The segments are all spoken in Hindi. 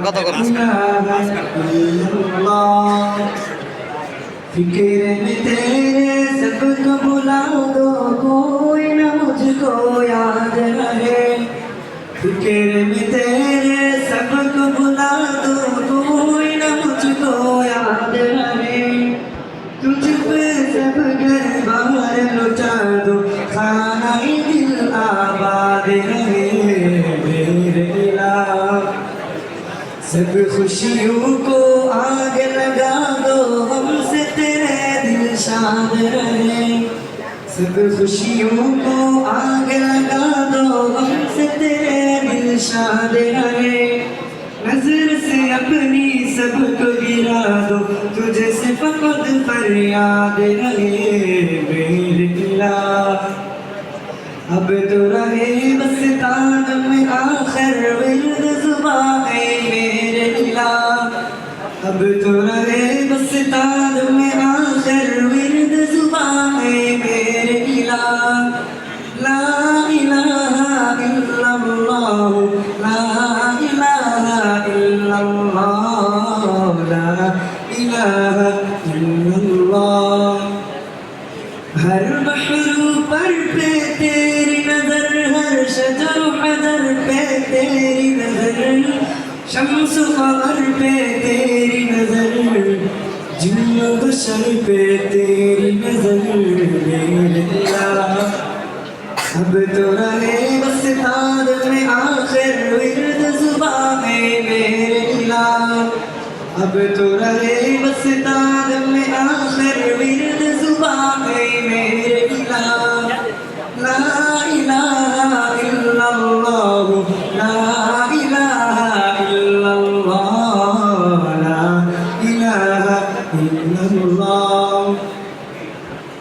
কথা বলুন। फिक्र में तेरे सबको बुला दो, कोई न मुझको याद रहे। फिक्र में तेरे सबको बुला दो, कोई न मुझको याद रहे। तुझ पे सब घर बार लुटा दो, खाना ही दिल आबाद रहे मेरे इलाह। सब खुशियों को आग लगा दो, हमसे तेरे दिल शाद रहे। सब खुशियों को आग लगा दो, हमसे तेरे दिल शाद रहे। नजर से अपनी सबको गिरा दो, तुझे से फकत फरियाद रहे मेरे इलाह। अब तो रहे बस तान में आखिर विर्द जुबां है मेरे इलाह। अब तो रहे बस तान में आखिर विर्द जुबां है मेरे इलाह। ला इलाहा इल्लल्लाह, ला इलाहा इल्लल्लाह, ला इलाहा इल्लल्लाह। हर बहरू पर पे तेरी नजर, हर शजर हजर पे तेरी नजर, शम्स कमर पे तेरी नजर, जिन्न बशर पे तेरी नजर मेरे इलाह। अब तो रहे बस तान में आखिर विर्द जुबां है मेरे इलाह। अब तो रहे बस तान में आखिर विर्द जुबां है मेरे इलाह। ला इलाहा इल्लल्लाह, ला इलाहा इल्लल्लाह, ला इलाहा इल्लल्लाह।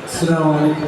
अस्सलामु अलैकुम।